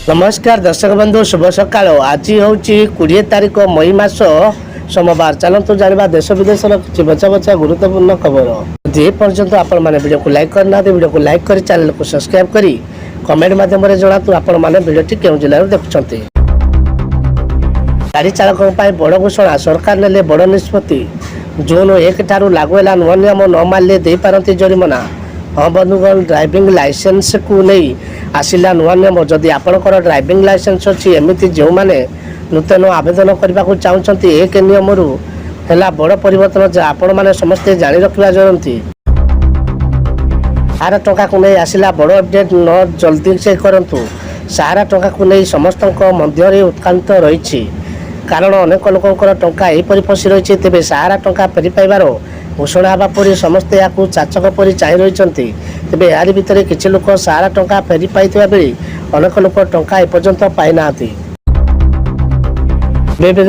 नमस्कार दर्शक बंधु शुभ सकाळ। आज हूँ 20 तारीख मई मास सोमवार। चलतु जाना देश विदेश किसी बचा बचा गुरुत्वपूर्ण खबर। जे पर्यंत आपण मैंने वीडियो को लाइक करना वीडियो को लाइक कर चैनल को सब्सक्राइब करी कमेंट माध्यम जनातु आपण मैंने वीडियो केउं जिल्लार देखुछंती। गाड़ी चालकों बड़ घोषणा सरकार ने बड़ निष्पत्ति। जून 1 ठारू लागू है नुआ नियम न मानले दे पारती जरिमाना। हाँ बंधुगण ड्राइविंग लाइसेंस को नहीं आसला नुआ नियम। जदि आपणकर ड्राइविंग लाइसेंस अच्छी एमती जो मैंने नूतन आवेदन करने को चाहते एक नियम है बड़ परिवर्तन जो आपण मैंने समस्ते जानी रखा जरूरी। 1,000 टंका को नहीं आसला बड़ अपडेट न जल्दी से करूँ। 1,000 टंका को नहीं समस्त मध्य उत्कांत रही कारण अनेक लोकंर टंका यहीपरि फसी रही। तेज 1,000 टंका फेरी पाइबार घोषणा होगा पर समस्ते या चाचक पर चाह रही। तेज यार भितर किसी लोक 1,000 टंका फेरी पाई बेले अनेक लोक टंका एपर्यंत पाई ना।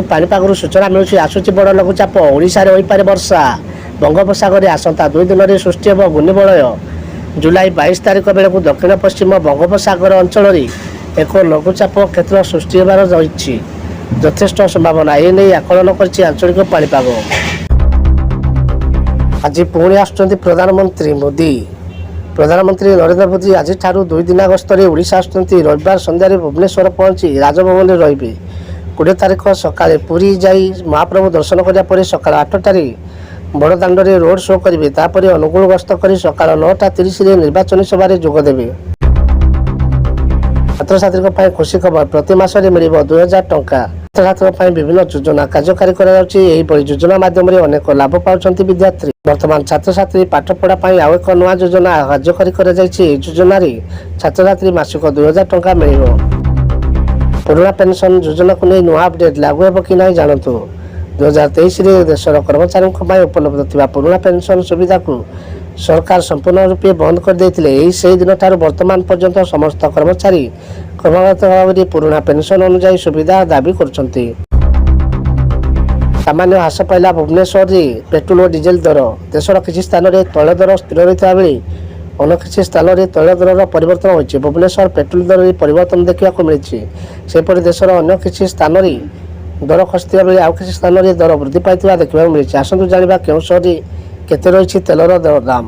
पानीपाग सूचना मिलूँ आसूची बड़ लघुचाप ओडिशा रे होइपारे वर्षा। बंगोपसागर आसंता 2 दिन में सृष्टि होब घूर्णिबलय। जुलाई 22 तारीख बेलू दक्षिण पश्चिम बंगोपसागर अंचल एक लघुचाप क्षेत्र सृष्टि होबार रही यथेष्ट संभावना। ये नहीं आकलन कर आंचलिक पाणीपाग। आज पुणी आसुचंती प्रधानमंत्री मोदी। प्रधानमंत्री नरेंद्र मोदी आज 2 दिन गस्तर ओडिशा आसुचंती। रविवार संध्यारे भुवनेश्वर पहुंची राजभवन रे रहिबे। 20 तारीख सकाळे पुरी जाई महाप्रभु दर्शन करिया परे सकाळ 8टारे बड़दाण्डे रोड शो करेंगे। तापर अनुगुल गस्त कर सकाळ 9:30 निर्वाचन सभा जोग देवे। छात्र छात्री खुशी खबर प्रति मासरे मिल 2,000 टंका। छात्र छात्री विभिन्न योजना कार्यकारी योजना माध्यम अनेक लाभ पाँच विद्यार्थी। वर्तमान छात्र छात्री पाठ पढ़ाई आउ एक नुआ योजना कार्यकारी योजन छात्र छात्री मासिक 2,000 टंका मिल। पुराना पेंशन योजना को नहीं नुआ अपडेट लागू हो कि नहीं जानतु। 2023 देशर कर्मचारी उपलब्ध थी पुराना पेंशन सुविधा को सरकार संपूर्ण रूपे बंद कर देते। से दिन ठारू वर्तमान पर्यंत समस्त कर्मचारी क्रमागत भाव में पुराना पेंशन अनुसार सुविधा दाबी करछंती। सामान्य ह्रास पाइला भुवनेश्वर पेट्रोल और डीजेल दर। देशर किसी स्थान में तैल दर स्थिर रही बेले अन्य किसी स्थान में तैल दर परिवर्तन होती। भुवनेश्वर पेट्रोल दर में परिवर्तन देखा मिली। सेपरि देशर अन्य किसी स्थान में दर खसुवा बेले आउ किसी स्थान में दर वृद्धि पाई देखा मिली। आसतु जाना केउं शहर केते रही तेलर दाम।